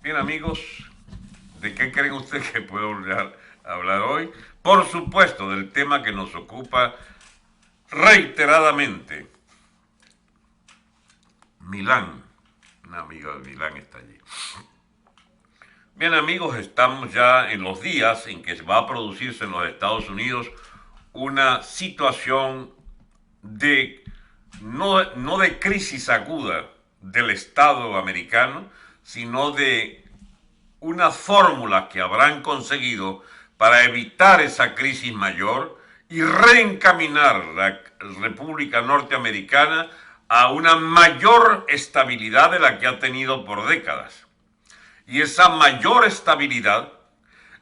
Bien, amigos, ¿de qué creen ustedes que puedo hablar hoy? Por supuesto, del tema que nos ocupa reiteradamente. Milán. Una amiga de Milán está allí. Bien, amigos, estamos ya en los días en que va a producirse en los Estados Unidos una situación de no de crisis aguda del Estado americano, sino de una fórmula que habrán conseguido para evitar esa crisis mayor y reencaminar la República Norteamericana a una mayor estabilidad de la que ha tenido por décadas. Y esa mayor estabilidad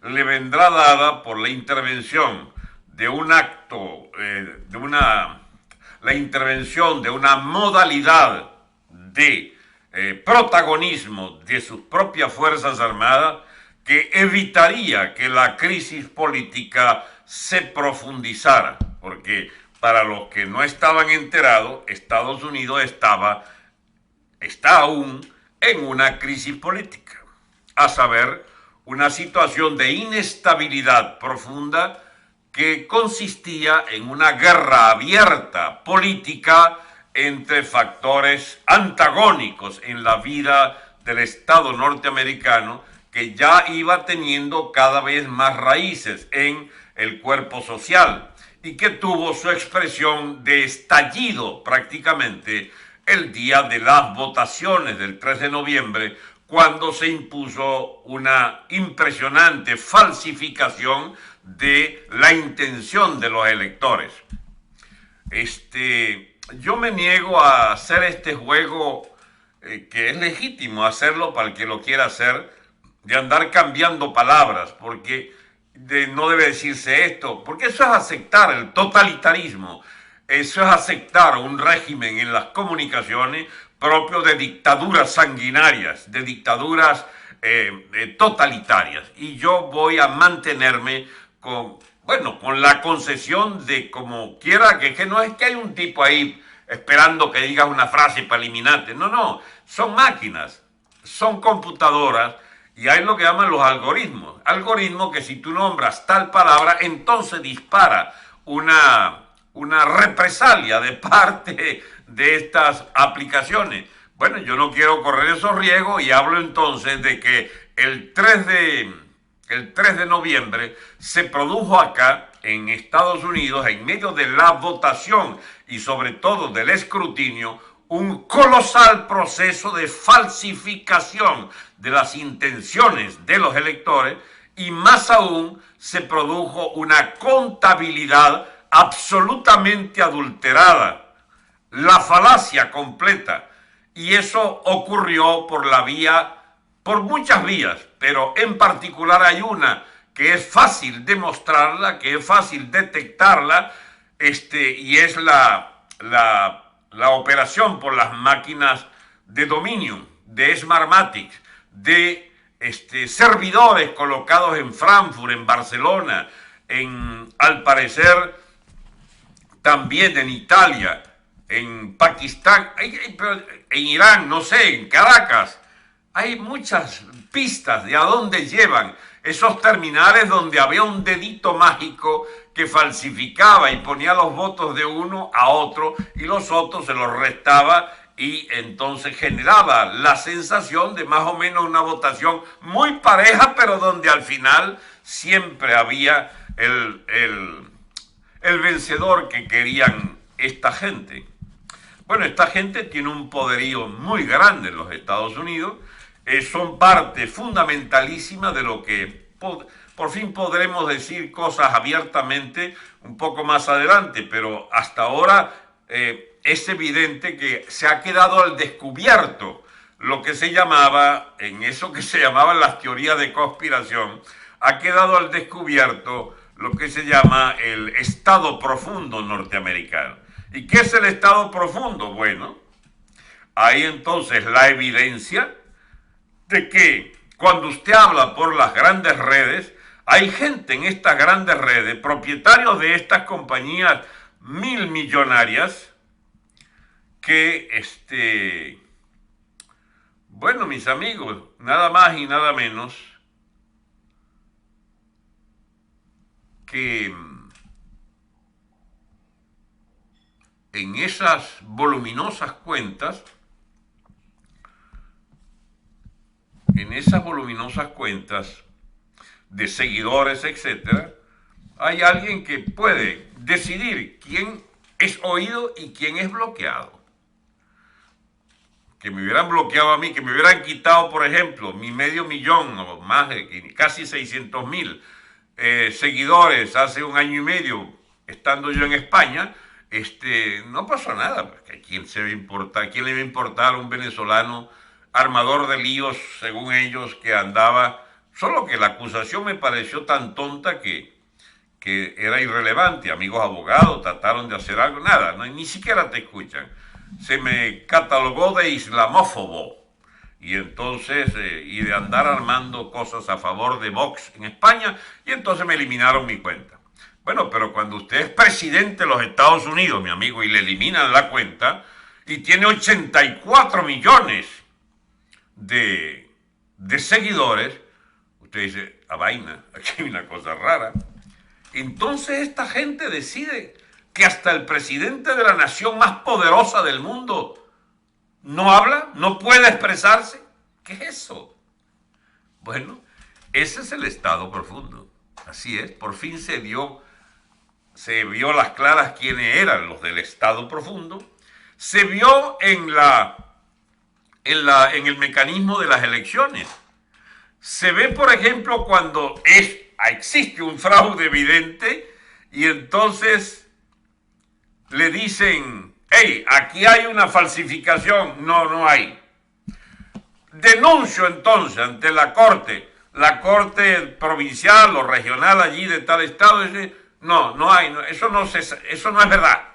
le vendrá dada por la intervención de un acto, la intervención de una modalidad de protagonismo de sus propias Fuerzas Armadas que evitaría que la crisis política se profundizara, porque para los que no estaban enterados, Estados Unidos está aún en una crisis política, a saber, una situación de inestabilidad profunda que consistía en una guerra abierta política entre factores antagónicos en la vida del Estado norteamericano, que ya iba teniendo cada vez más raíces en el cuerpo social y que tuvo su expresión de estallido prácticamente el día de las votaciones del 3 de noviembre, cuando se impuso una impresionante falsificación de la intención de los electores. Yo me niego a hacer este juego, que es legítimo hacerlo para el que lo quiera hacer, de andar cambiando palabras, porque no debe decirse esto, porque eso es aceptar el totalitarismo, eso es aceptar un régimen en las comunicaciones propio de dictaduras sanguinarias, de dictaduras totalitarias. Y yo voy a mantenerme con la concesión de como quiera, que no es que hay un tipo ahí esperando que digas una frase para eliminarte. No, son máquinas, son computadoras y hay lo que llaman los algoritmos. Algoritmos que si tú nombras tal palabra, entonces dispara una represalia de parte de estas aplicaciones. Bueno, yo no quiero correr esos riesgos y hablo entonces de que el 3 de noviembre se produjo acá en Estados Unidos, en medio de la votación y sobre todo del escrutinio, un colosal proceso de falsificación de las intenciones de los electores, y más aún se produjo una contabilidad absolutamente adulterada, la falacia completa. Y eso ocurrió por muchas vías, pero en particular hay una que es fácil demostrarla, que es fácil detectarla, y es la operación por las máquinas de Dominion, de Smartmatic, de servidores colocados en Frankfurt, en Barcelona, al parecer también en Italia, en Pakistán, en Irán, no sé, en Caracas. Hay muchas pistas de a dónde llevan esos terminales donde había un dedito mágico que falsificaba y ponía los votos de uno a otro y los otros se los restaba, y entonces generaba la sensación de más o menos una votación muy pareja, pero donde al final siempre había el vencedor que querían esta gente. Bueno, esta gente tiene un poderío muy grande en los Estados Unidos, son parte fundamentalísima de lo que por fin podremos decir cosas abiertamente un poco más adelante, pero hasta ahora es evidente que se ha quedado al descubierto lo que se llamaba, en eso que se llamaban las teorías de conspiración, ha quedado al descubierto lo que se llama el Estado profundo norteamericano. ¿Y qué es el Estado profundo? Bueno, hay entonces la evidencia de que cuando usted habla por las grandes redes, hay gente en estas grandes redes, propietarios de estas compañías millonarias, que Bueno, mis amigos, nada más y nada menos que en esas voluminosas cuentas de seguidores, etcétera, hay alguien que puede decidir quién es oído y quién es bloqueado. Que me hubieran bloqueado a mí, que me hubieran quitado, por ejemplo, mi 500.000 o más, casi 600.000 seguidores hace un año y medio, estando yo en España, no pasó nada, porque ¿a quién se va a importar? ¿Quién le va a importar a un venezolano armador de líos, según ellos, que andaba? Solo que la acusación me pareció tan tonta que era irrelevante. Amigos abogados trataron de hacer algo, nada, no, ni siquiera te escuchan. Se me catalogó de islamófobo y entonces y de andar armando cosas a favor de Vox en España, y entonces me eliminaron mi cuenta. Bueno, pero cuando usted es presidente de los Estados Unidos, mi amigo, y le eliminan la cuenta y tiene 84 millones de seguidores, usted dice, a vaina, aquí hay una cosa rara. Entonces esta gente decide que hasta el presidente de la nación más poderosa del mundo no habla, no puede expresarse. ¿Qué es eso? Bueno, ese es el estado profundo. Así es, por fin se vio a las claras quiénes eran los del estado profundo. Se vio en el mecanismo de las elecciones. Se ve, por ejemplo, cuando existe un fraude evidente y entonces le dicen, hey, aquí hay una falsificación. No, no hay. Denuncio entonces ante la corte provincial o regional allí de tal estado, y dice, no, no hay, no, eso no es verdad.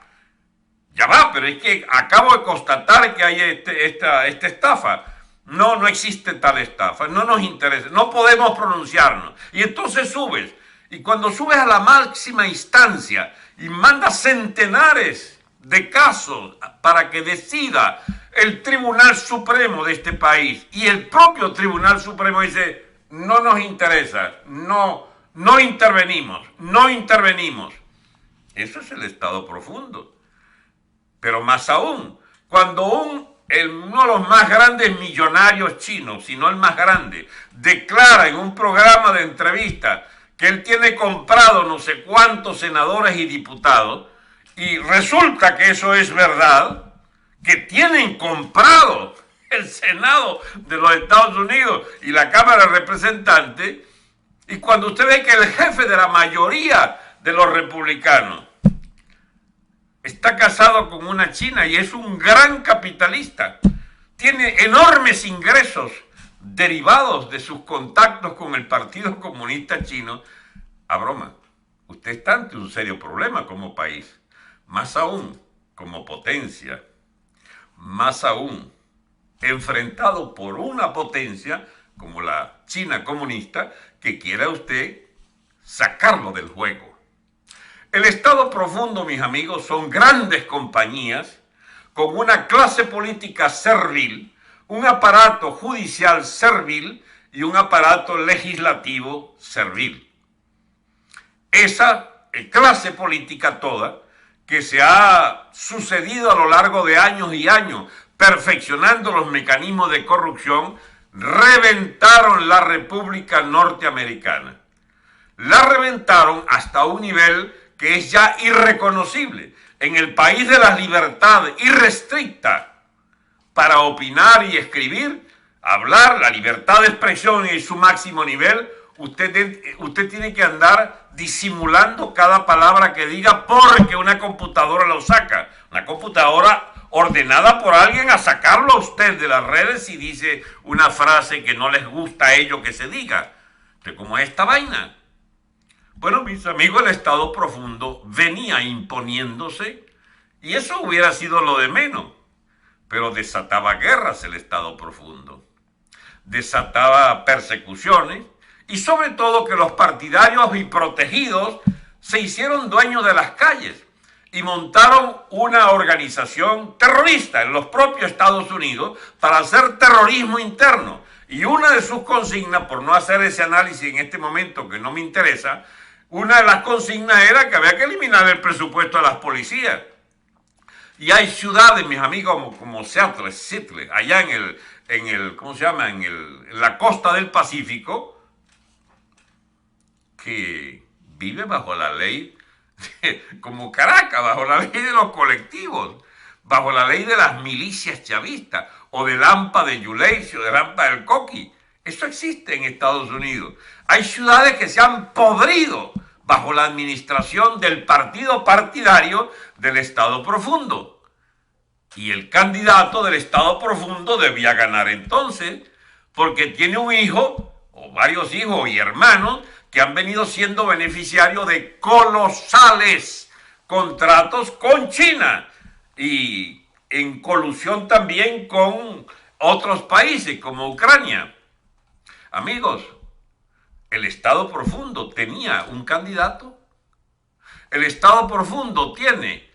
Ya va, pero es que acabo de constatar que hay esta estafa. No, no existe tal estafa, no nos interesa, no podemos pronunciarnos. Y entonces subes, y cuando subes a la máxima instancia y mandas centenares de casos para que decida el Tribunal Supremo de este país, y el propio Tribunal Supremo dice, no nos interesa, no intervenimos. Eso es el estado profundo. Pero más aún, cuando uno de los más grandes millonarios chinos, si no el más grande, declara en un programa de entrevista que él tiene comprado no sé cuántos senadores y diputados, y resulta que eso es verdad, que tienen comprado el Senado de los Estados Unidos y la Cámara de Representantes, y cuando usted ve que el jefe de la mayoría de los republicanos está casado con una china y es un gran capitalista, tiene enormes ingresos derivados de sus contactos con el Partido Comunista Chino, a broma, usted está ante un serio problema como país, más aún como potencia, más aún enfrentado por una potencia como la China comunista que quiera usted sacarlo del juego. El estado profundo, mis amigos, son grandes compañías con una clase política servil, un aparato judicial servil y un aparato legislativo servil. Esa clase política toda, que se ha sucedido a lo largo de años y años, perfeccionando los mecanismos de corrupción, reventaron la República Norteamericana. La reventaron hasta un nivel que es ya irreconocible. En el país de las libertades irrestricta para opinar y escribir, hablar, la libertad de expresión en su máximo nivel, usted tiene que andar disimulando cada palabra que diga porque una computadora lo saca. Una computadora ordenada por alguien a sacarlo a usted de las redes si dice una frase que no les gusta a ellos que se diga. Entonces, ¿cómo es esta vaina? Bueno, mis amigos, el estado profundo venía imponiéndose y eso hubiera sido lo de menos, pero desataba guerras el estado profundo, desataba persecuciones y sobre todo que los partidarios y protegidos se hicieron dueños de las calles y montaron una organización terrorista en los propios Estados Unidos para hacer terrorismo interno. Y una de sus consignas, por no hacer ese análisis en este momento que no me interesa, una de las consignas era que había que eliminar el presupuesto de las policías. Y hay ciudades, mis amigos, como Seattle, allá ¿cómo se llama? En la costa del Pacífico, que vive bajo la ley, como Caracas, bajo la ley de los colectivos, bajo la ley de las milicias chavistas, o del AMPA de Yuleisi, o del AMPA del Coqui. Eso existe en Estados Unidos. Hay ciudades que se han podrido bajo la administración del partido partidario del Estado Profundo. Y el candidato del Estado Profundo debía ganar entonces, porque tiene un hijo, o varios hijos y hermanos, que han venido siendo beneficiarios de colosales contratos con China y en colusión también con otros países como Ucrania. Amigos, el Estado Profundo tenía un candidato. El Estado Profundo tiene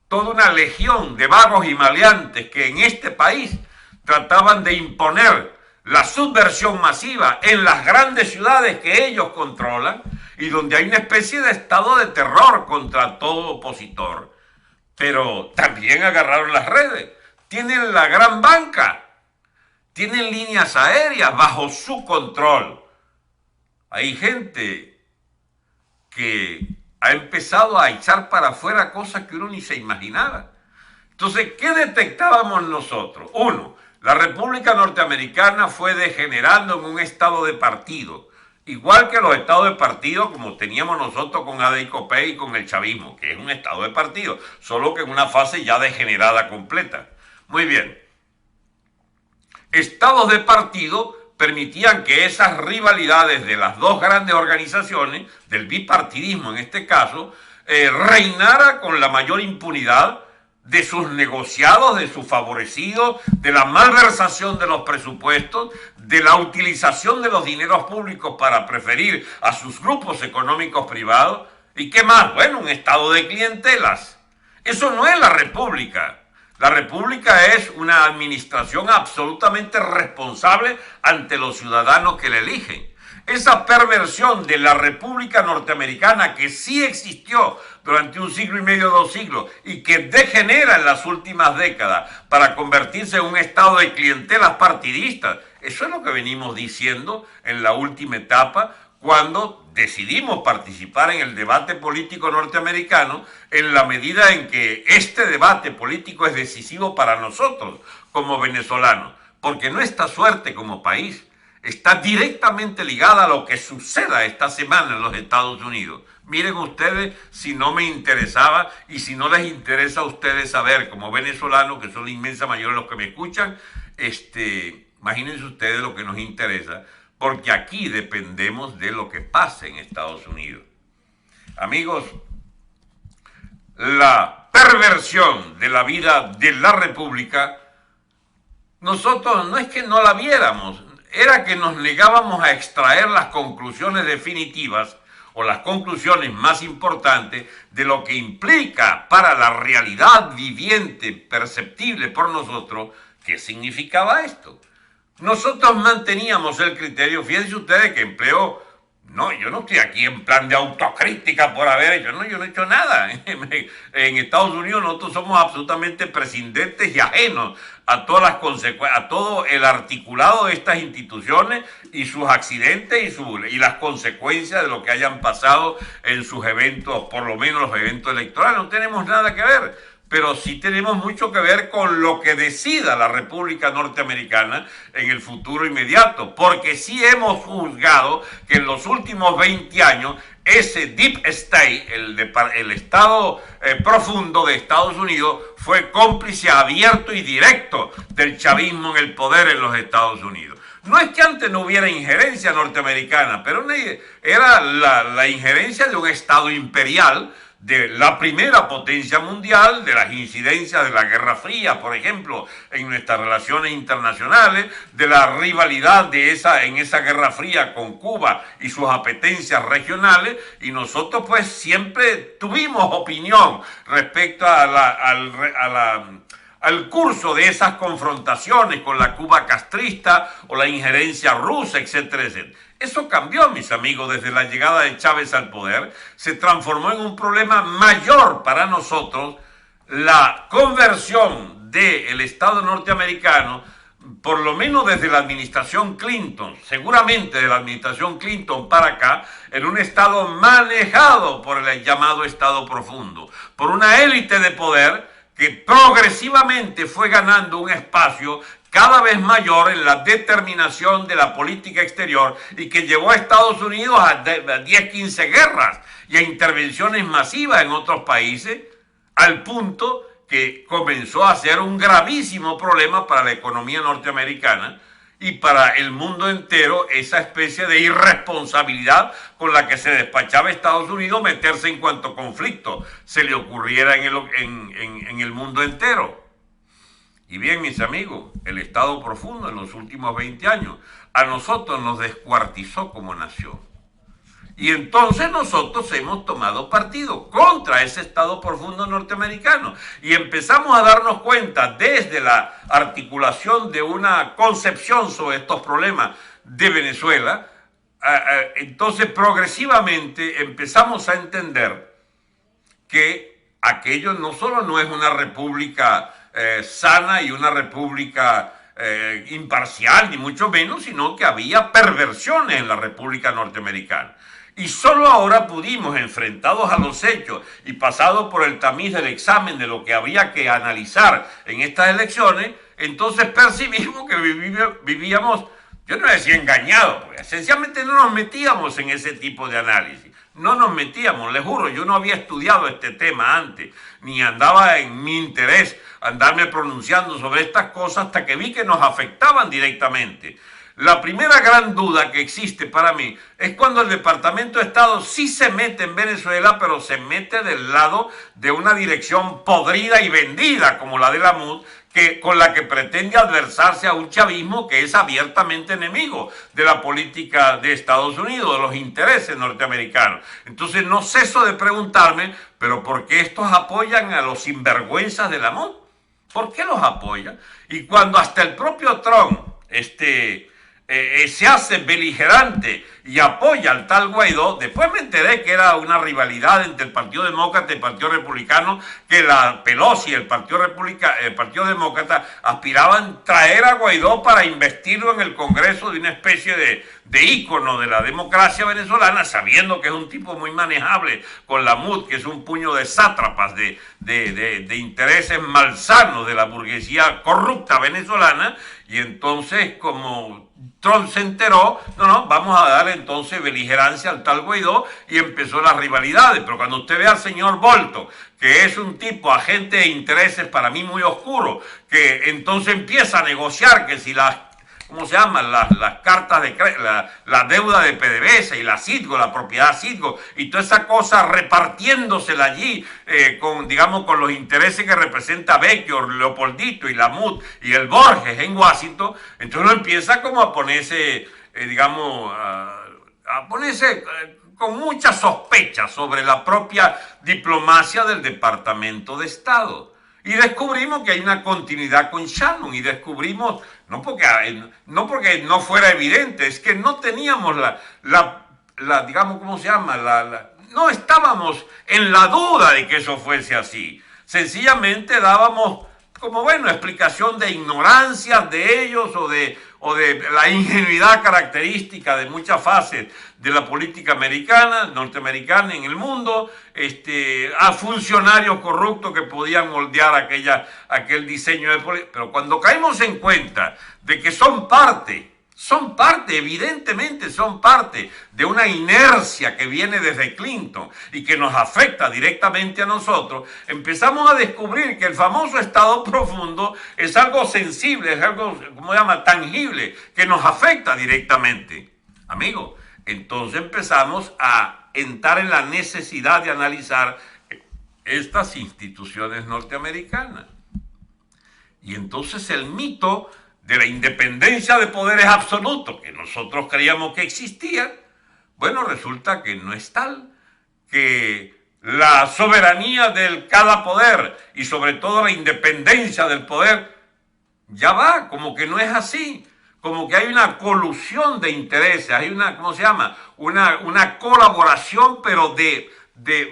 toda una legión de vagos y maleantes que en este país trataban de imponer la subversión masiva en las grandes ciudades que ellos controlan y donde hay una especie de estado de terror contra todo opositor. Pero también agarraron las redes, tienen la gran banca, tienen líneas aéreas bajo su control. Hay gente que ha empezado a echar para afuera cosas que uno ni se imaginaba. Entonces, ¿qué detectábamos nosotros? Uno, la República Norteamericana fue degenerando en un estado de partido, igual que los estados de partido como teníamos nosotros con ADI-COPEI y con el chavismo, que es un estado de partido, solo que en una fase ya degenerada completa. Muy bien. Estados de partido permitían que esas rivalidades de las dos grandes organizaciones, del bipartidismo en este caso, reinara con la mayor impunidad de sus negociados, de sus favorecidos, de la malversación de los presupuestos, de la utilización de los dineros públicos para preferir a sus grupos económicos privados. ¿Y qué más? Bueno, un estado de clientelas. Eso no es la República. La República es una administración absolutamente responsable ante los ciudadanos que la eligen. Esa perversión de la República Norteamericana que sí existió durante un siglo y medio, 2 siglos, y que degenera en las últimas décadas para convertirse en un estado de clientelas partidistas, eso es lo que venimos diciendo en la última etapa, cuando decidimos participar en el debate político norteamericano, en la medida en que este debate político es decisivo para nosotros como venezolanos, porque nuestra suerte como país está directamente ligada a lo que suceda esta semana en los Estados Unidos. Miren ustedes, si no me interesaba y si no les interesa a ustedes saber, como venezolanos, que son la inmensa mayoría de los que me escuchan, imagínense ustedes lo que nos interesa, porque aquí dependemos de lo que pase en Estados Unidos. Amigos, la perversión de la vida de la República, nosotros no es que no la viéramos, era que nos negábamos a extraer las conclusiones definitivas o las conclusiones más importantes de lo que implica para la realidad viviente, perceptible por nosotros, qué significaba esto. Nosotros manteníamos el criterio, fíjense ustedes que yo no estoy aquí en plan de autocrítica por haber hecho, yo no he hecho nada. En Estados Unidos nosotros somos absolutamente prescindentes y ajenos a todas las consecuencias, a todo el articulado de estas instituciones y sus accidentes y las consecuencias de lo que hayan pasado en sus eventos, por lo menos los eventos electorales. No tenemos nada que ver. Pero sí tenemos mucho que ver con lo que decida la República Norteamericana en el futuro inmediato, porque sí hemos juzgado que en los últimos 20 años ese Deep State, el Estado profundo de Estados Unidos, fue cómplice abierto y directo del chavismo en el poder en los Estados Unidos. No es que antes no hubiera injerencia norteamericana, pero era la injerencia de un Estado imperial, de la primera potencia mundial, de las incidencias de la Guerra Fría, por ejemplo, en nuestras relaciones internacionales, de la rivalidad en esa Guerra Fría con Cuba y sus apetencias regionales, y nosotros pues siempre tuvimos opinión respecto al curso de esas confrontaciones con la Cuba castrista o la injerencia rusa, etcétera, etcétera. Eso cambió, mis amigos, desde la llegada de Chávez al poder. Se transformó en un problema mayor para nosotros la conversión del Estado norteamericano, por lo menos desde la administración Clinton, seguramente de la administración Clinton para acá, en un Estado manejado por el llamado Estado profundo, por una élite de poder que progresivamente fue ganando un espacio cada vez mayor en la determinación de la política exterior y que llevó a Estados Unidos a 10, 15 guerras y a intervenciones masivas en otros países, al punto que comenzó a ser un gravísimo problema para la economía norteamericana y para el mundo entero, esa especie de irresponsabilidad con la que se despachaba Estados Unidos meterse en cuanto conflicto se le ocurriera en el mundo entero. Y bien, mis amigos, el Estado profundo en los últimos 20 años a nosotros nos descuartizó como nación. Y entonces nosotros hemos tomado partido contra ese Estado profundo norteamericano y empezamos a darnos cuenta desde la articulación de una concepción sobre estos problemas de Venezuela. Entonces progresivamente empezamos a entender que aquello no solo no es una república sana y una república imparcial, ni mucho menos, sino que había perversiones en la República Norteamericana. Y solo ahora pudimos, enfrentados a los hechos y pasados por el tamiz del examen de lo que habría que analizar en estas elecciones, entonces percibimos que vivíamos, yo no decía engañados, porque esencialmente no nos metíamos en ese tipo de análisis. No nos metíamos, les juro, yo no había estudiado este tema antes, ni andaba en mi interés andarme pronunciando sobre estas cosas hasta que vi que nos afectaban directamente. La primera gran duda que existe para mí es cuando el Departamento de Estado sí se mete en Venezuela, pero se mete del lado de una dirección podrida y vendida como la de la MUD, con la que pretende adversarse a un chavismo que es abiertamente enemigo de la política de Estados Unidos, de los intereses norteamericanos. Entonces no ceso de preguntarme, pero ¿por qué estos apoyan a los sinvergüenzas de la MUD? ¿Por qué los apoyan? Y cuando hasta el propio Trump se hace beligerante y apoya al tal Guaidó, después me enteré que era una rivalidad entre el Partido Demócrata y el Partido Republicano, que la Pelosi y el Partido Demócrata aspiraban traer a Guaidó para investirlo en el Congreso de una especie de ícono de la democracia venezolana, sabiendo que es un tipo muy manejable con la MUD, que es un puño de sátrapas de intereses malsanos de la burguesía corrupta venezolana. Y entonces, como Trump se enteró, no, vamos a dar entonces beligerancia al tal Guaidó, y empezó las rivalidades. Pero cuando usted ve al señor Bolton, que es un tipo agente de intereses para mí muy oscuro, que entonces empieza a negociar que si ¿cómo se llaman? Las cartas de la deuda de PDVSA y la Citgo, la propiedad Citgo, y toda esa cosa repartiéndosela allí con los intereses que representa Becchio, Leopoldito y la MUD y el Borges en Washington. Entonces uno empieza como a ponerse, con mucha sospecha sobre la propia diplomacia del Departamento de Estado. Y descubrimos que hay una continuidad con Shannon, y descubrimos, no porque no fuera evidente, es que no teníamos no estábamos en la duda de que eso fuese así. Sencillamente dábamos explicación de ignorancia de ellos o de la ingenuidad característica de muchas fases de la política norteamericana en el mundo, a funcionarios corruptos que podían moldear aquel diseño de política. Pero cuando caemos en cuenta de que son parte, evidentemente son parte de una inercia que viene desde Clinton y que nos afecta directamente a nosotros, empezamos a descubrir que el famoso Estado profundo es algo sensible, es algo, tangible, que nos afecta directamente. Amigos, entonces empezamos a entrar en la necesidad de analizar estas instituciones norteamericanas. Y entonces el mito de la independencia de poderes absolutos que nosotros creíamos que existía, bueno, resulta que no es tal, que la soberanía de cada poder y sobre todo la independencia del poder ya va, como que no es así, como que hay una colusión de intereses, hay una, ¿cómo se llama? Una colaboración, pero de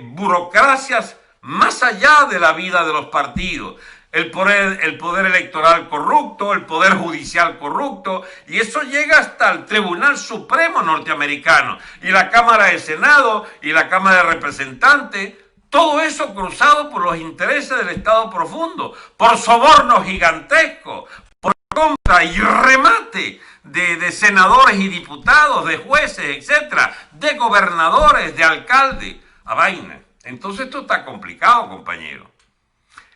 burocracias más allá de la vida de los partidos. El poder electoral corrupto, el poder judicial corrupto, y eso llega hasta el Tribunal Supremo norteamericano, y la Cámara de Senado, y la Cámara de Representantes, todo eso cruzado por los intereses del Estado profundo, por sobornos gigantescos, por compra y remate de senadores y diputados, de jueces, etcétera, de gobernadores, de alcaldes, a vaina. Entonces esto está complicado, compañero.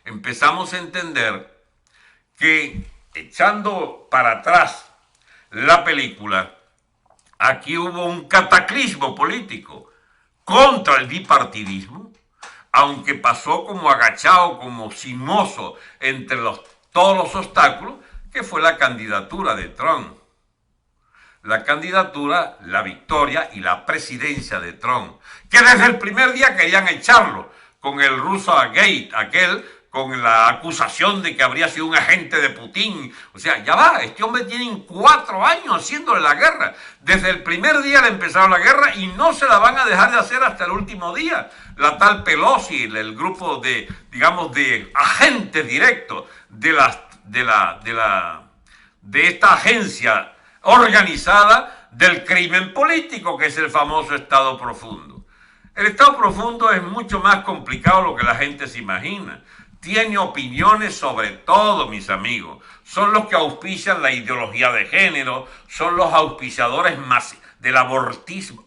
Empezamos a entender que, echando para atrás la película, aquí hubo un cataclismo político contra el bipartidismo, aunque pasó como agachado, como cimoso entre todos los obstáculos, que fue la candidatura de Trump. La candidatura, la victoria y la presidencia de Trump, que desde el primer día querían echarlo con el Russellgate, aquel, con la acusación de que habría sido un agente de Putin. O sea, ya va, este hombre tiene 4 años haciéndole la guerra. Desde el primer día le empezaron la guerra y no se la van a dejar de hacer hasta el último día. La tal Pelosi, el grupo de, digamos, de agentes directos de esta agencia organizada del crimen político, que es el famoso Estado profundo. El Estado profundo es mucho más complicado de lo que la gente se imagina. Tiene opiniones sobre todo, mis amigos. Son los que auspician la ideología de género, son los auspiciadores del abortismo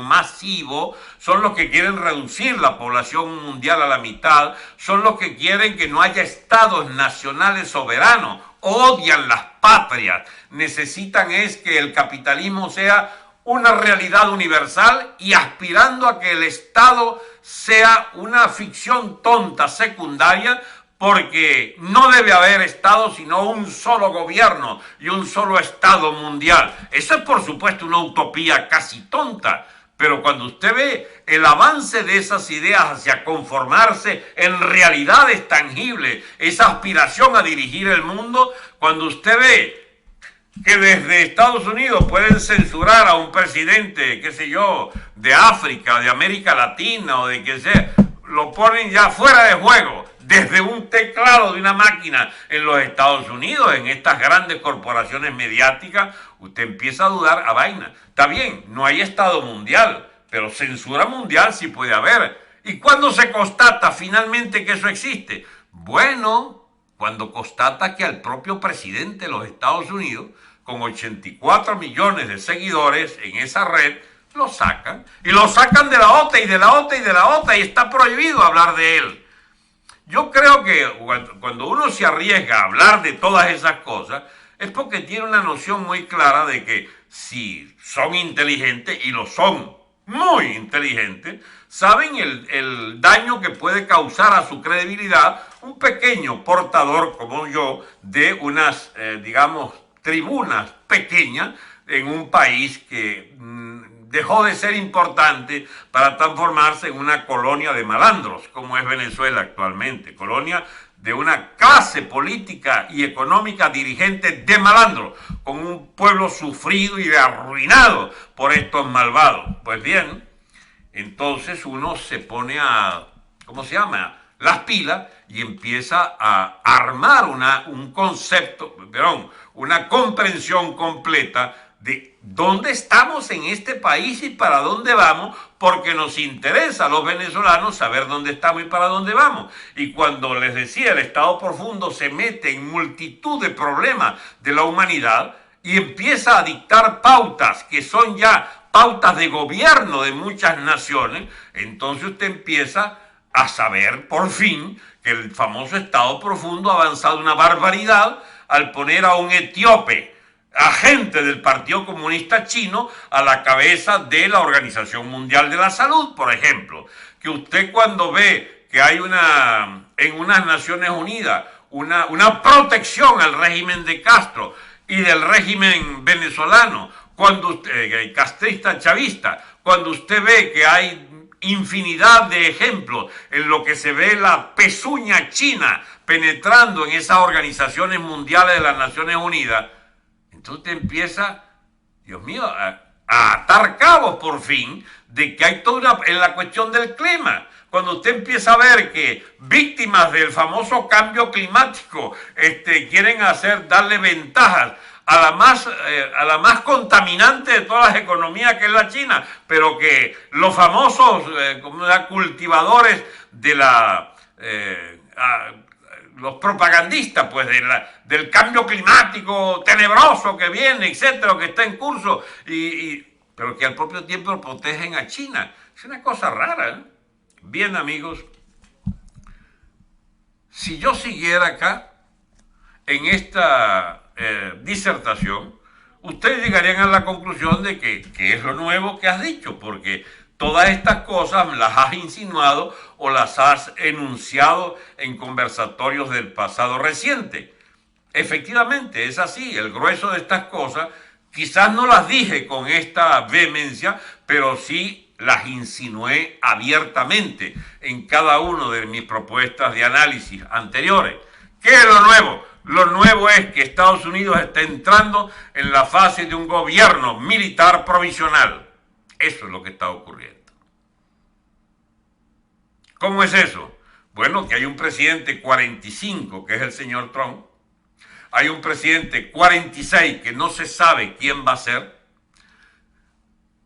masivo, son los que quieren reducir la población mundial a la mitad, son los que quieren que no haya estados nacionales soberanos, odian las patrias, necesitan es que el capitalismo sea una realidad universal y aspirando a que el Estado sea una ficción tonta, secundaria, porque no debe haber Estado sino un solo gobierno y un solo Estado mundial. Eso es por supuesto una utopía casi tonta, pero cuando usted ve el avance de esas ideas hacia conformarse en realidades tangibles, esa aspiración a dirigir el mundo, cuando usted ve que desde Estados Unidos pueden censurar a un presidente, qué sé yo, de África, de América Latina o de que sea, lo ponen ya fuera de juego, desde un teclado de una máquina en los Estados Unidos, en estas grandes corporaciones mediáticas, usted empieza a dudar a vaina. Está bien, no hay Estado mundial, pero censura mundial sí puede haber. ¿Y cuándo se constata finalmente que eso existe? Bueno, cuando constata que al propio presidente de los Estados Unidos, con 84 millones de seguidores en esa red, lo sacan. Y lo sacan de la OTA y de la OTA y de la OTA y está prohibido hablar de él. Yo creo que cuando uno se arriesga a hablar de todas esas cosas, es porque tiene una noción muy clara de que si son inteligentes, y lo son, muy inteligentes, saben el daño que puede causar a su credibilidad un pequeño portador como yo de unas, digamos, tribunas pequeñas en un país que dejó de ser importante para transformarse en una colonia de malandros, como es Venezuela actualmente, colonia de una clase política y económica dirigente de malandros, con un pueblo sufrido y arruinado por estos malvados. Pues bien, entonces uno se pone a, ¿cómo se llama?, las pilas y empieza a armar un concepto, una comprensión completa de dónde estamos en este país y para dónde vamos, porque nos interesa a los venezolanos saber dónde estamos y para dónde vamos. Y cuando les decía, el Estado profundo se mete en multitud de problemas de la humanidad y empieza a dictar pautas que son ya pautas de gobierno de muchas naciones, entonces usted empieza a saber por fin que el famoso Estado profundo ha avanzado una barbaridad al poner a un etíope, agente del Partido Comunista Chino, a la cabeza de la Organización Mundial de la Salud, por ejemplo, que usted cuando ve que hay en unas Naciones Unidas una protección al régimen de Castro y del régimen venezolano, cuando usted, castrista chavista, cuando usted ve que hay infinidad de ejemplos en lo que se ve la pezuña china penetrando en esas organizaciones mundiales de las Naciones Unidas, entonces usted empieza, Dios mío, a atar cabos por fin de que hay toda en la cuestión del clima. Cuando usted empieza a ver que víctimas del famoso cambio climático quieren darle ventajas a la más contaminante de todas las economías, que es la China, pero que los famosos cultivadores de los propagandistas pues del cambio climático tenebroso que viene, etcétera, que está en curso, pero que al propio tiempo protegen a China. Es una cosa rara, ¿eh? Bien, amigos, si yo siguiera acá en esta disertación, ustedes llegarían a la conclusión de que es lo nuevo que has dicho, porque todas estas cosas las has insinuado o las has enunciado en conversatorios del pasado reciente. Efectivamente, es así, el grueso de estas cosas quizás no las dije con esta vehemencia, pero sí las insinué abiertamente en cada una de mis propuestas de análisis anteriores. ¿Qué es lo nuevo? Lo nuevo es que Estados Unidos está entrando en la fase de un gobierno militar provisional. Eso es lo que está ocurriendo. ¿Cómo es eso? Bueno, que hay un presidente 45, que es el señor Trump. Hay un presidente 46, que no se sabe quién va a ser.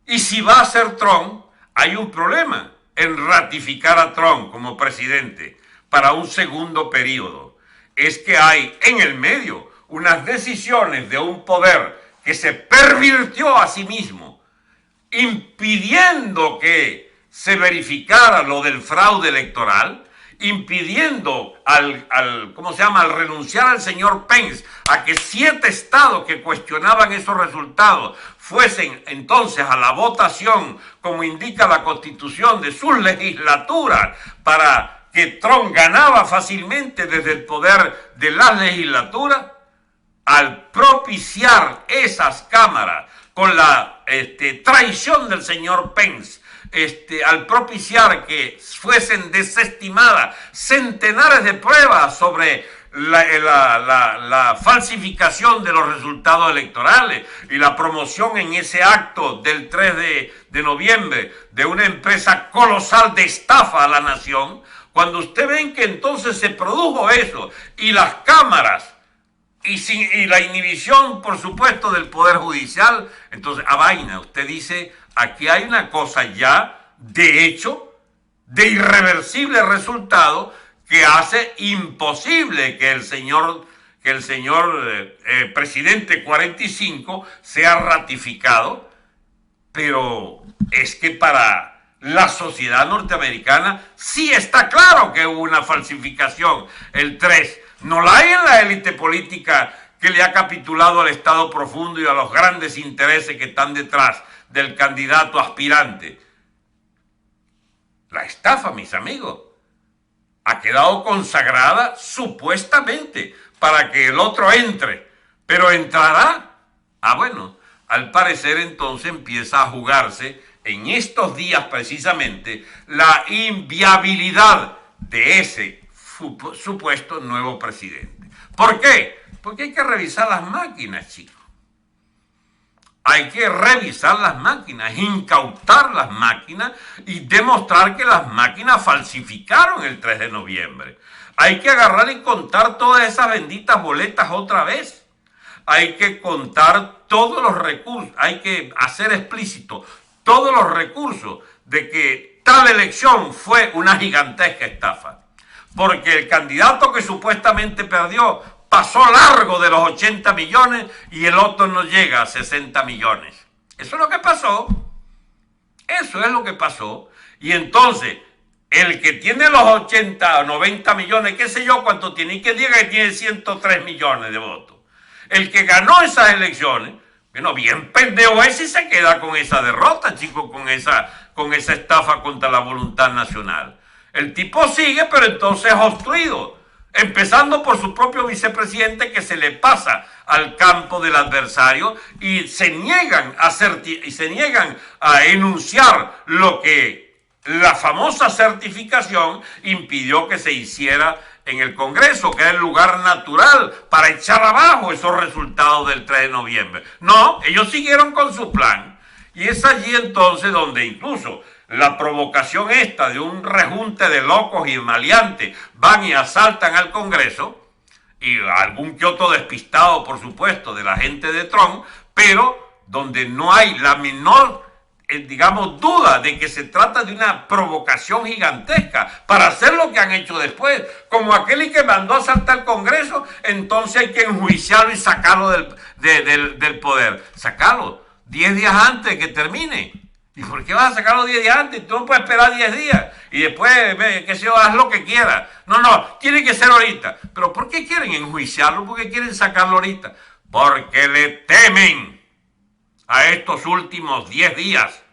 Y si va a ser Trump, hay un problema en ratificar a Trump como presidente para un segundo periodo. Es que hay en el medio unas decisiones de un poder que se pervirtió a sí mismo, impidiendo que se verificara lo del fraude electoral, impidiendo al renunciar al señor Pence a que 7 estados que cuestionaban esos resultados fuesen entonces a la votación, como indica la Constitución, de sus legislaturas, para que Trump ganaba fácilmente desde el poder de las legislaturas. Al propiciar esas cámaras con la traición del señor Pence, al propiciar que fuesen desestimadas centenares de pruebas sobre la falsificación de los resultados electorales y la promoción en ese acto del 3 de noviembre de una empresa colosal de estafa a la nación, cuando usted ven que entonces se produjo eso y las cámaras y la inhibición, por supuesto, del Poder Judicial, entonces, a vaina, usted dice, aquí hay una cosa ya, de hecho, de irreversible resultado, que hace imposible que el señor presidente 45 sea ratificado, pero es que para la sociedad norteamericana sí está claro que hubo una falsificación el 3. No la hay en la élite política que le ha capitulado al Estado profundo y a los grandes intereses que están detrás del candidato aspirante. La estafa, mis amigos, ha quedado consagrada supuestamente para que el otro entre, pero ¿entrará? Ah, bueno, al parecer entonces empieza a jugarse en estos días precisamente la inviabilidad de ese supuesto nuevo presidente. ¿Por qué? Porque hay que revisar las máquinas, chicos. Hay que revisar las máquinas, incautar las máquinas y demostrar que las máquinas falsificaron el 3 de noviembre. Hay que agarrar y contar todas esas benditas boletas otra vez. Hay que contar todos los recursos, hay que hacer explícito todos los recursos de que tal elección fue una gigantesca estafa. Porque el candidato que supuestamente perdió pasó largo de los 80 millones y el otro no llega a 60 millones. Eso es lo que pasó. Eso es lo que pasó. Y entonces, el que tiene los 80 o 90 millones, qué sé yo cuánto tiene, y que diga que tiene 103 millones de votos. El que ganó esas elecciones, Bueno, bien pendejo ese se queda con esa derrota, chico, con esa estafa contra la voluntad nacional. El tipo sigue, pero entonces obstruido, empezando por su propio vicepresidente que se le pasa al campo del adversario y se niegan a enunciar lo que la famosa certificación impidió que se hiciera en el Congreso, que era el lugar natural para echar abajo esos resultados del 3 de noviembre. No, ellos siguieron con su plan. Y es allí entonces donde incluso la provocación esta de un rejunte de locos y maleantes van y asaltan al Congreso, y algún que otro despistado, por supuesto, de la gente de Trump, pero donde no hay la menor digamos, duda de que se trata de una provocación gigantesca para hacer lo que han hecho después. Como aquel que mandó a asaltar el Congreso, entonces hay que enjuiciarlo y sacarlo del poder. Sacarlo 10 días antes de que termine. ¿Y por qué vas a sacarlo 10 días antes? Tú no puedes esperar 10 días y después, qué sé yo, haz lo que quieras. No, tiene que ser ahorita. ¿Pero por qué quieren enjuiciarlo? ¿Por qué quieren sacarlo ahorita? Porque le temen a estos últimos 10 días.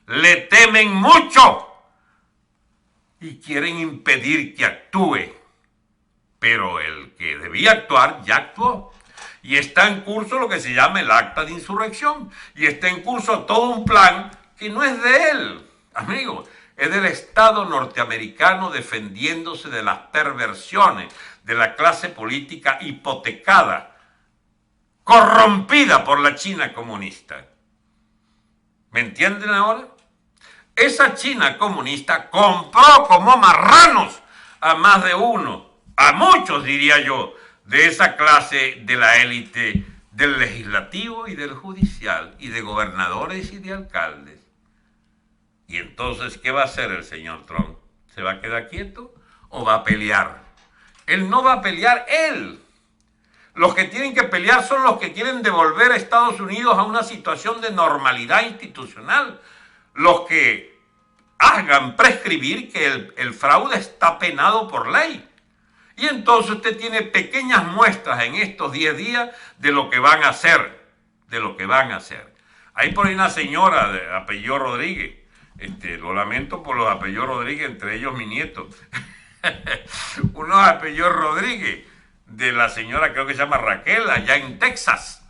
Le temen mucho y quieren impedir que actúe. Pero el que debía actuar ya actuó. Y está en curso lo que se llama el acta de insurrección. Y está en curso todo un plan que no es de él, amigo. Es del Estado norteamericano defendiéndose de las perversiones de la clase política hipotecada, corrompida por la China comunista. ¿Me entienden ahora? Esa China comunista compró como marranos a más de uno, a muchos diría yo, de esa clase de la élite del legislativo y del judicial, y de gobernadores y de alcaldes. Y entonces, ¿qué va a hacer el señor Trump? ¿Se va a quedar quieto o va a pelear? Él no va a pelear, él. Los que tienen que pelear son los que quieren devolver a Estados Unidos a una situación de normalidad institucional. Los que hagan prescribir que el fraude está penado por ley. Y entonces usted tiene pequeñas muestras en estos 10 días de lo que van a hacer. Hay por ahí una señora de apellido Rodríguez. Lo lamento por los apellidos Rodríguez, entre ellos mi nieto. Unos apellidos Rodríguez, de la señora, creo que se llama Raquel, allá en Texas.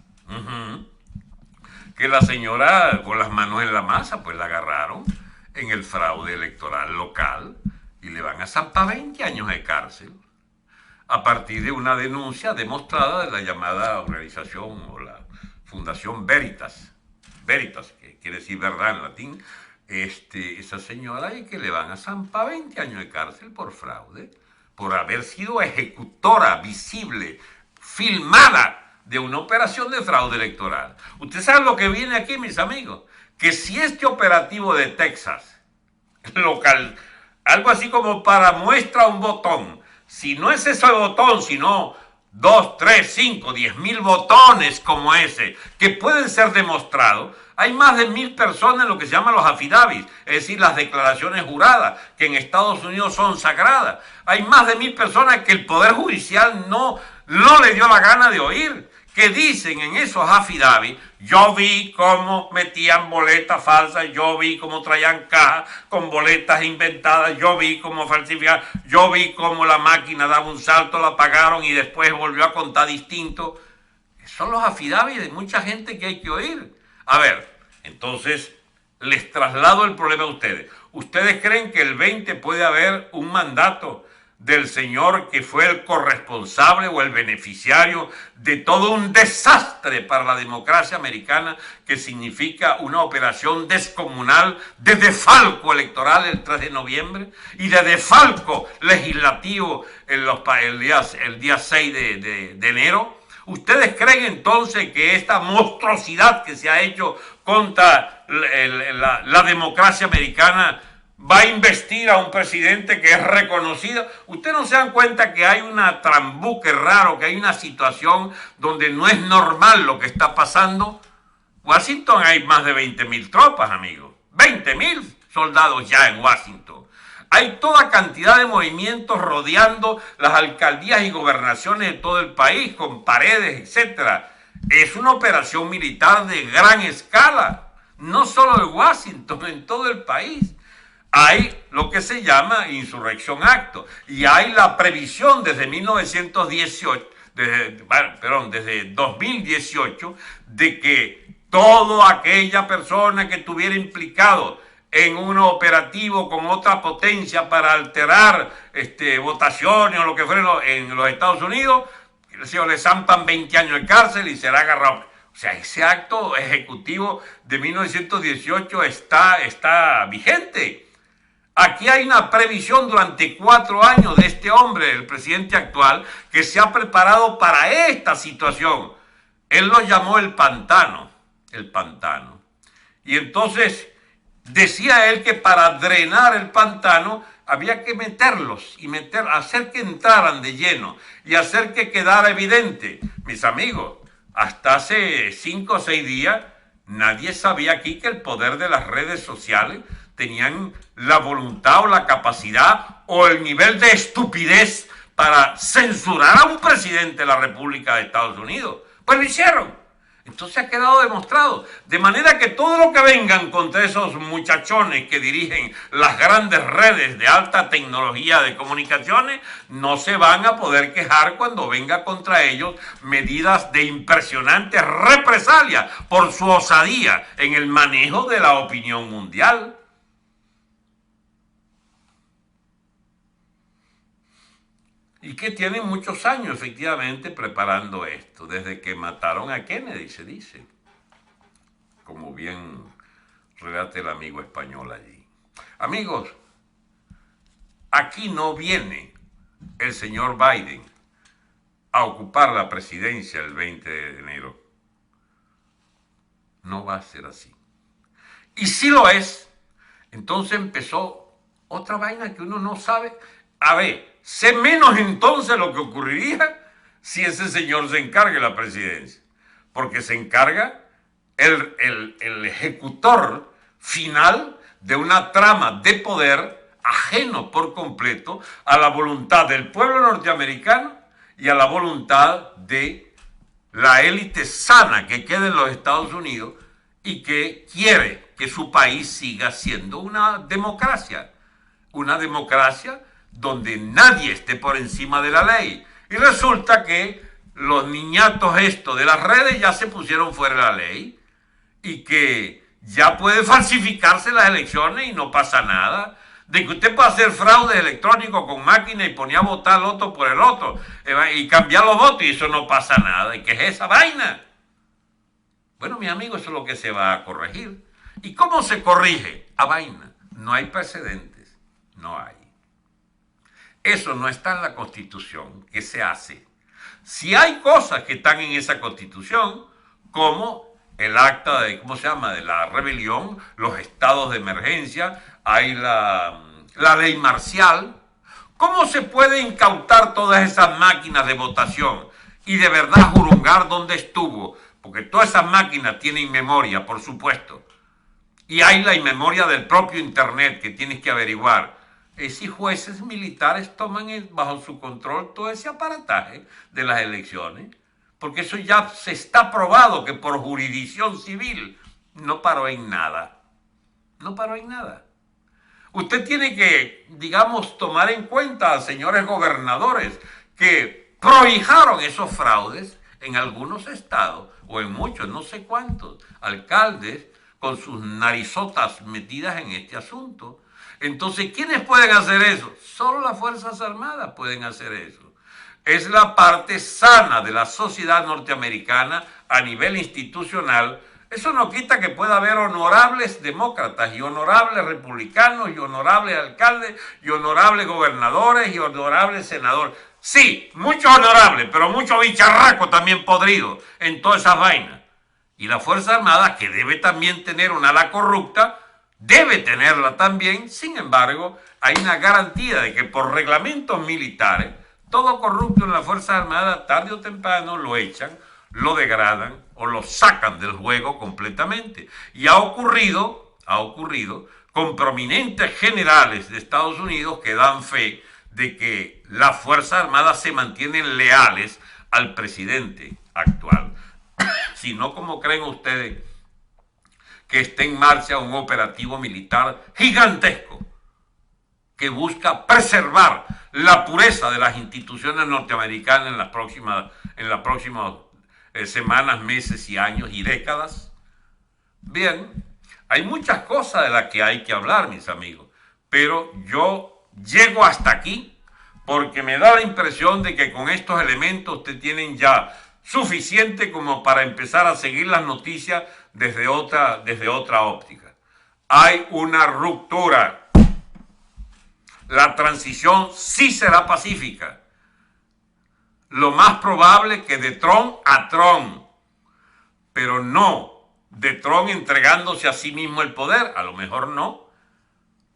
Que la señora, con las manos en la masa, pues la agarraron en el fraude electoral local y le van a zampar 20 años de cárcel a partir de una denuncia demostrada de la llamada organización o la Fundación Veritas, que quiere decir verdad en latín, esa señora, y que le van a zampar 20 años de cárcel por fraude, por haber sido ejecutora visible, filmada de una operación de fraude electoral. Usted sabe lo que viene aquí, mis amigos, que si este operativo de Texas, local, algo así como para muestra un botón, si no es ese botón, sino 2, 3, 5, 10,000 botones como ese, que pueden ser demostrados, hay más de 1,000 personas en lo que se llama los affidavits, es decir, las declaraciones juradas, que en Estados Unidos son sagradas. Hay más de 1,000 personas que el Poder Judicial no le dio la gana de oír, que dicen en esos affidavits: yo vi cómo metían boletas falsas, yo vi cómo traían cajas con boletas inventadas, yo vi cómo falsificaban, yo vi cómo la máquina daba un salto, la apagaron y después volvió a contar distinto. Son los affidavits de mucha gente que hay que oír. A ver, entonces les traslado el problema a ustedes. ¿Ustedes creen que el 20 puede haber un mandato del señor que fue el corresponsable o el beneficiario de todo un desastre para la democracia americana, que significa una operación descomunal de desfalco electoral el 3 de noviembre y de desfalco legislativo el día 6 de enero? ¿Ustedes creen entonces que esta monstruosidad que se ha hecho contra la democracia americana va a investir a un presidente que es reconocido? ¿Ustedes no se dan cuenta que hay una trambuque raro, que hay una situación donde no es normal lo que está pasando? Washington hay más de 20,000 tropas, amigos. 20,000 soldados ya en Washington. Hay toda cantidad de movimientos rodeando las alcaldías y gobernaciones de todo el país, con paredes, etc. es una operación militar de gran escala, no solo en Washington, en todo el país. Hay lo que se llama insurrección acto y hay la previsión desde 1918, desde 2018, de que toda aquella persona que estuviera implicado en un operativo con otra potencia para alterar votaciones o lo que fuera en los Estados Unidos, le zampan 20 años de cárcel y será agarrado. O sea, ese acto ejecutivo de 1918 está vigente. Aquí hay una previsión durante 4 años de este hombre, el presidente actual, que se ha preparado para esta situación. Él lo llamó el pantano. Y entonces decía él que para drenar el pantano había que meterlos y hacer que entraran de lleno y hacer que quedara evidente. Mis amigos, hasta hace 5 o 6 días nadie sabía aquí que el poder de las redes sociales tenían la voluntad o la capacidad o el nivel de estupidez para censurar a un presidente de la República de Estados Unidos. Pues lo hicieron. Entonces ha quedado demostrado. De manera que todo lo que vengan contra esos muchachones que dirigen las grandes redes de alta tecnología de comunicaciones, no se van a poder quejar cuando venga contra ellos medidas de impresionante represalia por su osadía en el manejo de la opinión mundial. Y que tienen muchos años efectivamente preparando esto, desde que mataron a Kennedy, se dice, como bien relata el amigo español allí. Amigos, aquí no viene el señor Biden a ocupar la presidencia el 20 de enero. No va a ser así. Y si lo es, entonces empezó otra vaina que uno no sabe. A ver, sé menos entonces lo que ocurriría si ese señor se encarga de la presidencia. Porque se encarga el ejecutor final de una trama de poder ajeno por completo a la voluntad del pueblo norteamericano y a la voluntad de la élite sana que queda en los Estados Unidos y que quiere que su país siga siendo una democracia donde nadie esté por encima de la ley. Y resulta que los niñatos estos de las redes ya se pusieron fuera de la ley y que ya puede falsificarse las elecciones y no pasa nada. De que usted puede hacer fraude electrónico con máquina y poner a votar el otro por el otro y cambiar los votos y eso no pasa nada. ¿Y qué es esa vaina? Bueno, mi amigo, eso es lo que se va a corregir. ¿Y cómo se corrige? A vaina. No hay precedentes. No hay. Eso no está en la Constitución. ¿Qué se hace? Si hay cosas que están en esa Constitución, como el acta de, ¿cómo se llama?, de la rebelión, los estados de emergencia, hay la ley marcial. ¿Cómo se puede incautar todas esas máquinas de votación y de verdad jurungar dónde estuvo? Porque todas esas máquinas tienen memoria, por supuesto. Y hay la memoria del propio Internet que tienes que averiguar. Si jueces militares toman bajo su control todo ese aparataje de las elecciones, porque eso ya se está probado que por jurisdicción civil no paró en nada. No paró en nada. Usted tiene que, digamos, tomar en cuenta, señores gobernadores, que prohijaron esos fraudes en algunos estados, o en muchos, no sé cuántos, alcaldes con sus narizotas metidas en este asunto. Entonces, ¿quiénes pueden hacer eso? Solo las Fuerzas Armadas pueden hacer eso. Es la parte sana de la sociedad norteamericana a nivel institucional. Eso no quita que pueda haber honorables demócratas y honorables republicanos y honorables alcaldes y honorables gobernadores y honorables senadores. Sí, muchos honorables, pero muchos bicharracos también podridos en todas esas vainas. Y la Fuerza Armada, que debe también tener una ala corrupta, debe tenerla también. Sin embargo, hay una garantía de que por reglamentos militares, todo corrupto en la Fuerza Armada, tarde o temprano lo echan, lo degradan o lo sacan del juego completamente. Y ha ocurrido con prominentes generales de Estados Unidos que dan fe de que las Fuerzas Armadas se mantienen leales al presidente actual. sino como creen ustedes que está en marcha un operativo militar gigantesco que busca preservar la pureza de las instituciones norteamericanas en las próximas semanas, meses y años y décadas. Bien, hay muchas cosas de las que hay que hablar, mis amigos, pero yo llego hasta aquí porque me da la impresión de que con estos elementos ustedes tienen ya suficiente como para empezar a seguir las noticias desde otra óptica. Hay una ruptura. La transición sí será pacífica. Lo más probable es que de Trump a Trump, pero no de Trump entregándose a sí mismo el poder, a lo mejor no,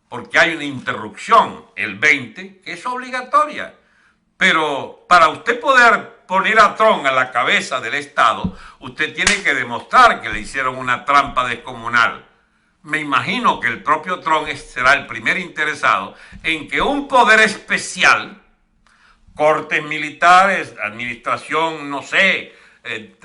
porque hay una interrupción el 20 que es obligatoria. Pero para usted poder poner a Trump a la cabeza del Estado, usted tiene que demostrar que le hicieron una trampa descomunal. Me imagino que el propio Trump será el primer interesado en que un poder especial, cortes militares, administración, no sé,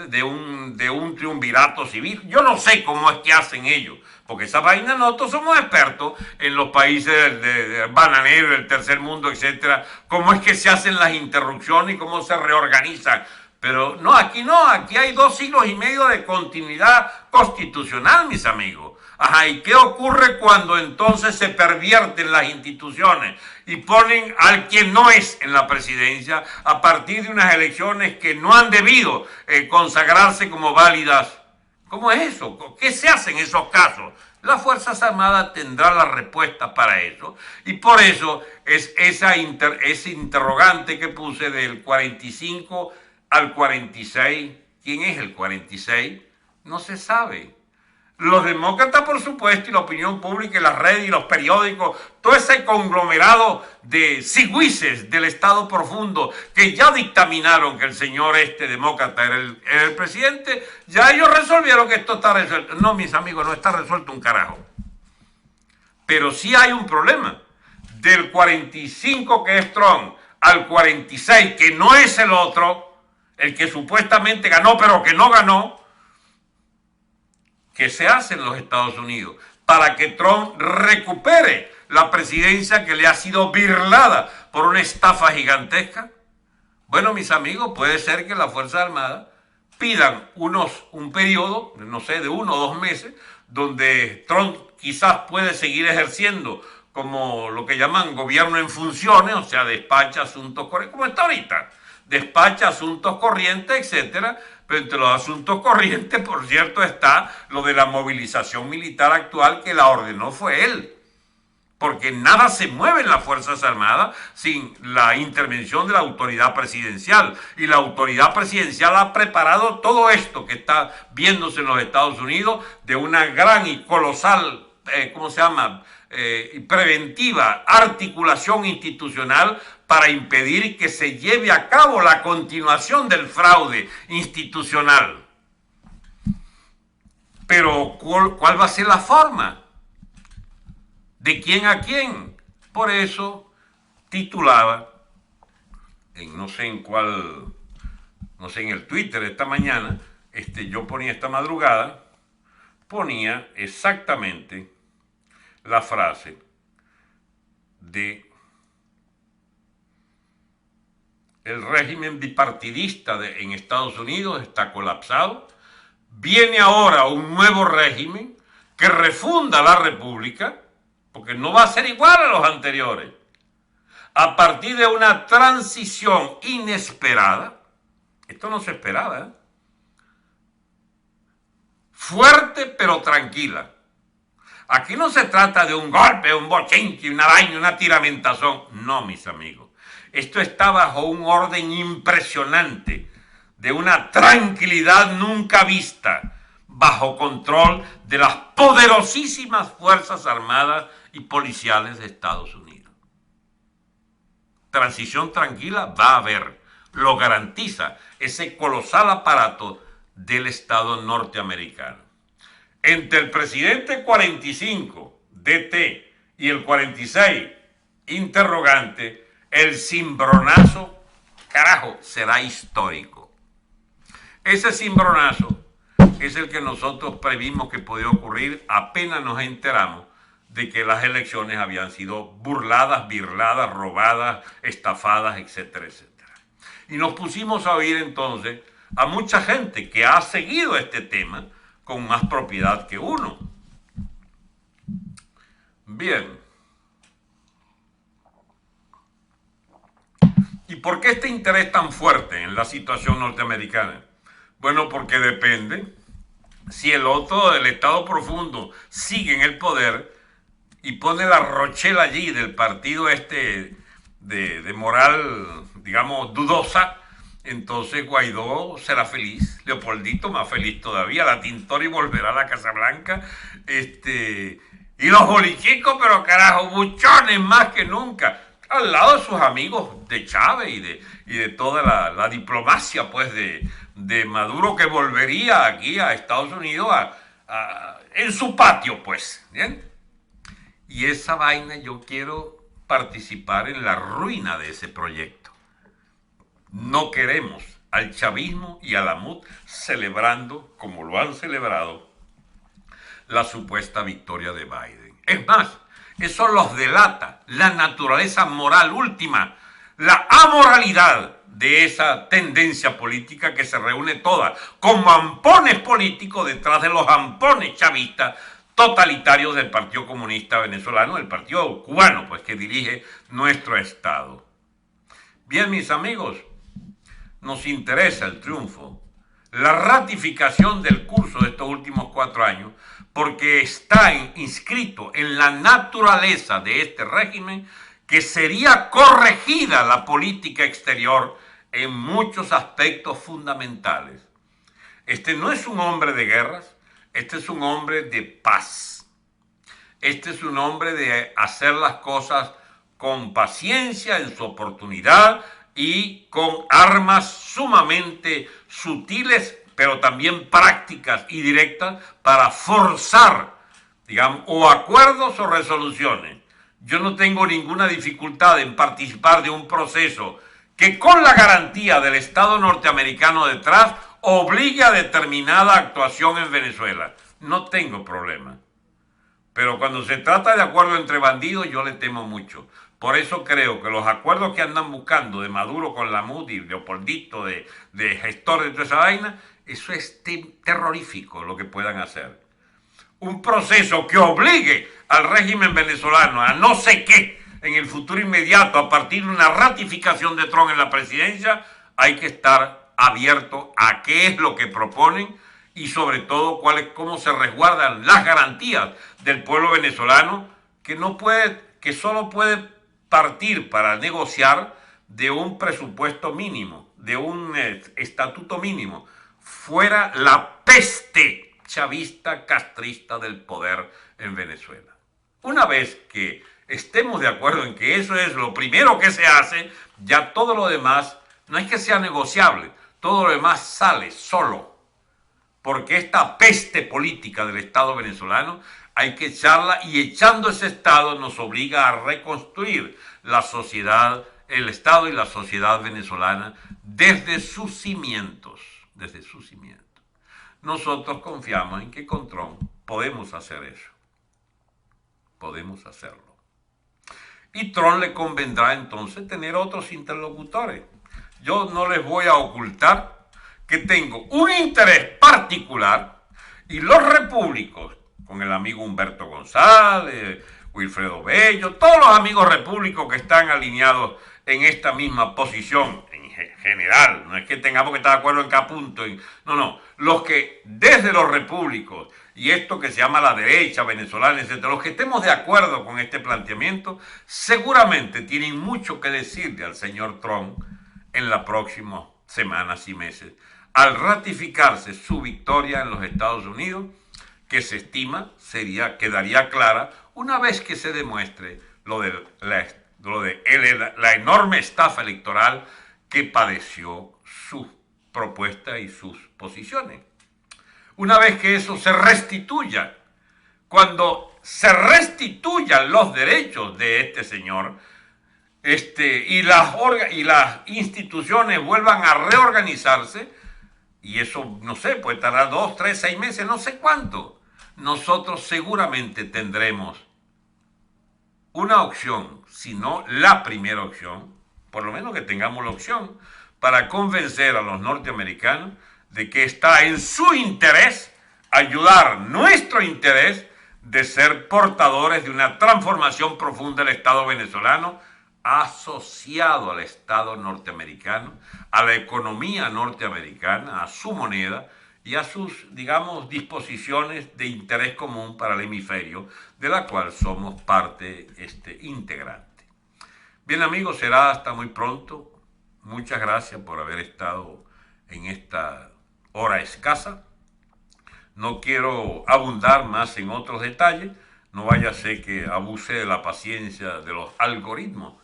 de un triunvirato civil, yo no sé cómo es que hacen ellos, porque esa vaina nosotros somos expertos en los países de bananeros, del tercer mundo, etcétera, cómo es que se hacen las interrupciones y cómo se reorganizan. Pero no, aquí hay 2 siglos y medio de continuidad constitucional, mis amigos. Ajá, ¿y qué ocurre cuando entonces se pervierten las instituciones y ponen al quien no es en la presidencia a partir de unas elecciones que no han debido consagrarse como válidas? ¿Cómo es eso? ¿Qué se hace en esos casos? Las Fuerzas Armadas tendrán la respuesta para eso, y por eso es ese interrogante que puse del 45 al 46. ¿Quién es el 46? No se sabe. Los demócratas, por supuesto, y la opinión pública y las redes y los periódicos, todo ese conglomerado de sigüices del Estado profundo que ya dictaminaron que el señor demócrata era el presidente, ya ellos resolvieron que esto está resuelto. No, mis amigos, no está resuelto un carajo. Pero sí hay un problema. Del 45 que es Trump al 46 que no es el otro, el que supuestamente ganó pero que no ganó, ¿qué se hace en los Estados Unidos para que Trump recupere la presidencia que le ha sido birlada por una estafa gigantesca? Bueno, mis amigos, puede ser que las Fuerzas Armadas pidan un periodo, no sé, de 1 o 2 meses, donde Trump quizás puede seguir ejerciendo como lo que llaman gobierno en funciones, o sea, despacha asuntos corrientes, como está ahorita, despacha asuntos corrientes, etcétera. Pero entre los asuntos corrientes, por cierto, está lo de la movilización militar actual, que la ordenó fue él. Porque nada se mueve en las Fuerzas Armadas sin la intervención de la autoridad presidencial. Y la autoridad presidencial ha preparado todo esto que está viéndose en los Estados Unidos de una gran y colosal, preventiva articulación institucional para impedir que se lleve a cabo la continuación del fraude institucional. Pero, ¿cuál va a ser la forma? ¿De quién a quién? Por eso titulaba, no sé en el Twitter esta mañana, yo ponía esta madrugada, ponía exactamente la frase de el régimen bipartidista en Estados Unidos está colapsado, viene ahora un nuevo régimen que refunda la república, porque no va a ser igual a los anteriores, a partir de una transición inesperada. Esto no se esperaba, fuerte pero tranquila. Aquí no se trata de un golpe, un bochinche, una vaina, una tiramentazón. No, mis amigos. Esto está bajo un orden impresionante, de una tranquilidad nunca vista, bajo control de las poderosísimas Fuerzas Armadas y Policiales de Estados Unidos. Transición tranquila va a haber, lo garantiza ese colosal aparato del Estado norteamericano. Entre el presidente 45, DT, y el 46, interrogante, el cimbronazo, carajo, será histórico. Ese cimbronazo es el que nosotros previmos que podía ocurrir apenas nos enteramos de que las elecciones habían sido burladas, birladas, robadas, estafadas, etcétera, etcétera. Y nos pusimos a oír entonces a mucha gente que ha seguido este tema con más propiedad que uno. Bien. ¿Y por qué este interés tan fuerte en la situación norteamericana? Bueno, porque depende. Si el otro, el Estado profundo, sigue en el poder y pone la rochela allí del partido de moral, digamos, dudosa, entonces Guaidó será feliz, Leopoldito más feliz todavía, la Tintori volverá a la Casa Blanca, y los bolichicos, pero carajo, buchones más que nunca, al lado de sus amigos de Chávez y de toda la diplomacia pues de Maduro, que volvería aquí a Estados Unidos en su patio, pues, ¿bien? Y esa vaina yo quiero participar en la ruina de ese proyecto. No queremos al chavismo y a la MUD celebrando, como lo han celebrado, la supuesta victoria de Biden. Es más, eso los delata la naturaleza moral última, la amoralidad de esa tendencia política que se reúne toda como ampones políticos detrás de los ampones chavistas totalitarios del Partido Comunista Venezolano, el Partido Cubano, pues, que dirige nuestro Estado. Bien, mis amigos, nos interesa el triunfo, la ratificación del curso de estos últimos 4 años, porque está inscrito en la naturaleza de este régimen que sería corregida la política exterior en muchos aspectos fundamentales. Este no es un hombre de guerras, este es un hombre de paz. Este es un hombre de hacer las cosas con paciencia, en su oportunidad y con armas sumamente sutiles, pero también prácticas y directas para forzar, digamos, o acuerdos o resoluciones. Yo no tengo ninguna dificultad en participar de un proceso que, con la garantía del Estado norteamericano detrás, obligue a determinada actuación en Venezuela. No tengo problema. Pero cuando se trata de acuerdo entre bandidos, yo le temo mucho. Por eso creo que los acuerdos que andan buscando de Maduro con la MUD y Leopoldito de gestor de toda esa vaina, eso es terrorífico lo que puedan hacer. Un proceso que obligue al régimen venezolano a no sé qué en el futuro inmediato a partir de una ratificación de Trump en la presidencia, hay que estar abierto a qué es lo que proponen y sobre todo cómo se resguardan las garantías del pueblo venezolano, que solo puede partir para negociar de un presupuesto mínimo, de un estatuto mínimo, fuera la peste chavista castrista del poder en Venezuela. Una vez que estemos de acuerdo en que eso es lo primero que se hace, ya todo lo demás no es que sea negociable, todo lo demás sale solo, porque esta peste política del Estado venezolano hay que echarla, y echando ese Estado nos obliga a reconstruir la sociedad, el Estado y la sociedad venezolana desde sus cimientos, desde sus cimientos. Nosotros confiamos en que con Trump podemos hacer eso, podemos hacerlo. Y Trump le convendrá entonces tener otros interlocutores. Yo no les voy a ocultar que tengo un interés particular, y los repúblicos, con el amigo Humberto González, Wilfredo Bello, todos los amigos repúblicos que están alineados en esta misma posición, en general, no es que tengamos que estar de acuerdo en cada punto, no, los que desde los repúblicos y esto que se llama la derecha venezolana, etcétera, los que estemos de acuerdo con este planteamiento, seguramente tienen mucho que decirle al señor Trump en las próximas semanas y meses, al ratificarse su victoria en los Estados Unidos, que se estima quedaría clara una vez que se demuestre lo de la enorme estafa electoral que padeció su propuesta y sus posiciones. Una vez que eso se restituya, cuando se restituyan los derechos de este señor, y las instituciones vuelvan a reorganizarse, y eso, no sé, puede tardar 2, 3, 6 meses, no sé cuánto, nosotros seguramente tendremos una opción, si no la primera opción, por lo menos que tengamos la opción, para convencer a los norteamericanos de que está en su interés ayudar nuestro interés de ser portadores de una transformación profunda del Estado venezolano asociado al Estado norteamericano, a la economía norteamericana, a su moneda y a sus, digamos, disposiciones de interés común para el hemisferio, de la cual somos parte integrante. Bien amigos, será hasta muy pronto. Muchas gracias por haber estado en esta hora escasa. No quiero abundar más en otros detalles, no vaya a ser que abuse de la paciencia de los algoritmos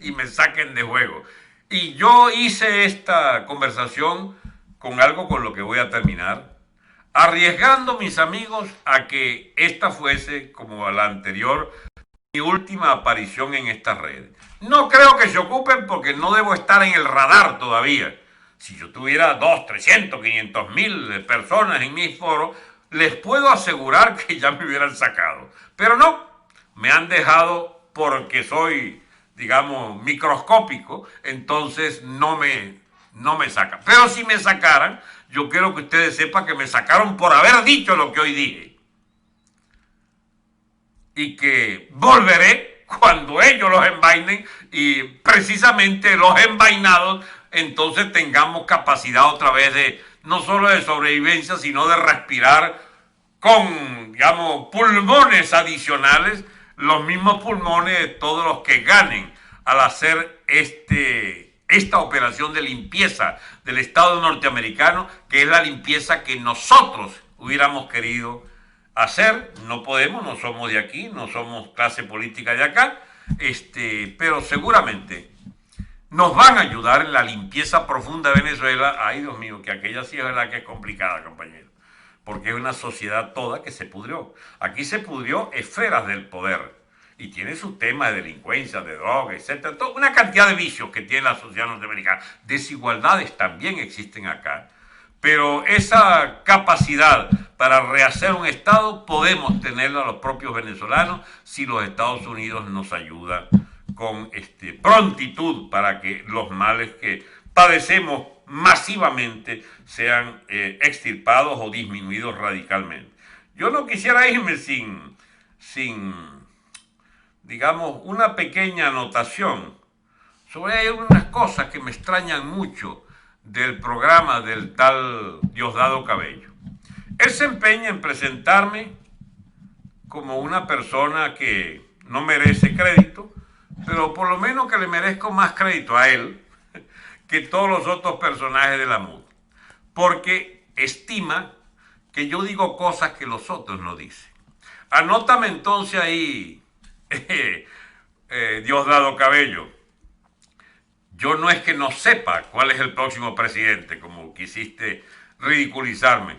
y me saquen de juego. Y yo hice esta conversación con algo con lo que voy a terminar, arriesgando, mis amigos, a que esta fuese, como la anterior, mi última aparición en estas redes. No creo que se ocupen porque no debo estar en el radar todavía. Si yo tuviera 200, 300, 500 mil personas en mis foros, les puedo asegurar que ya me hubieran sacado. Pero no, me han dejado porque soy, digamos, microscópico, entonces no me sacan. Pero si me sacaran, yo quiero que ustedes sepan que me sacaron por haber dicho lo que hoy dije. Y que volveré cuando ellos los envainen y precisamente los envainados entonces tengamos capacidad otra vez de no solo de sobrevivencia, sino de respirar con, digamos, pulmones adicionales, los mismos pulmones de todos los que ganen al hacer esta operación de limpieza del Estado norteamericano, que es la limpieza que nosotros hubiéramos querido hacer. No podemos, no somos de aquí, no somos clase política de acá, pero seguramente nos van a ayudar en la limpieza profunda de Venezuela. Ay, Dios mío, que aquella sí es verdad que es complicada, compañero, porque es una sociedad toda que se pudrió. Aquí se pudrió esferas del poder y tiene sus temas de delincuencia, de droga, etcétera, toda una cantidad de vicios que tiene la sociedad norteamericana. Desigualdades también existen acá, pero esa capacidad para rehacer un Estado podemos tenerla los propios venezolanos si los Estados Unidos nos ayudan con prontitud para que los males que padecemos masivamente sean extirpados o disminuidos radicalmente. Yo no quisiera irme sin, digamos, una pequeña anotación sobre unas cosas que me extrañan mucho del programa del tal Diosdado Cabello. Él se empeña en presentarme como una persona que no merece crédito, pero por lo menos que le merezco más crédito a él que todos los otros personajes de la MUD, porque estima que yo digo cosas que los otros no dicen. Anótame entonces ahí, Diosdado Cabello. Yo no es que no sepa cuál es el próximo presidente, como quisiste ridiculizarme.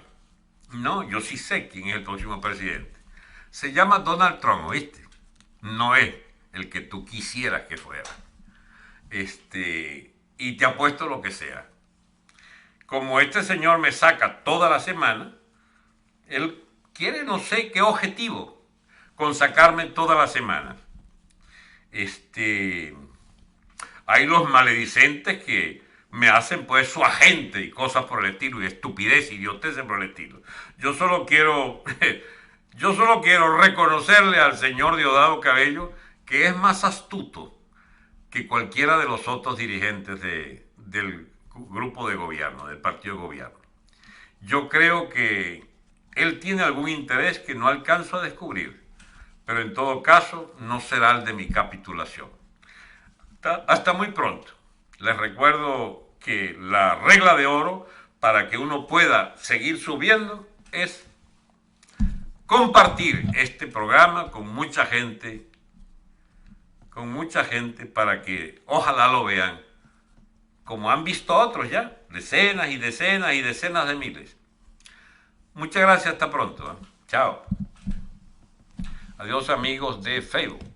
No, yo sí sé quién es el próximo presidente. Se llama Donald Trump, ¿oíste? No es el que tú quisieras que fuera. Y te apuesto lo que sea. Como este señor me saca toda la semana, él quiere no sé qué objetivo con sacarme toda la semana. Hay los maledicentes que me hacen pues su agente y cosas por el estilo, y estupidez, idioteces por el estilo. Yo solo quiero reconocerle al señor Diosdado Cabello que es más astuto que cualquiera de los otros dirigentes del grupo de gobierno, del partido de gobierno. Yo creo que él tiene algún interés que no alcanzo a descubrir, pero en todo caso no será el de mi capitulación. Hasta muy pronto. Les recuerdo que la regla de oro para que uno pueda seguir subiendo es compartir este programa con mucha gente para que ojalá lo vean, como han visto otros ya, decenas y decenas y decenas de miles. Muchas gracias, hasta pronto. Chao. Adiós amigos de Facebook.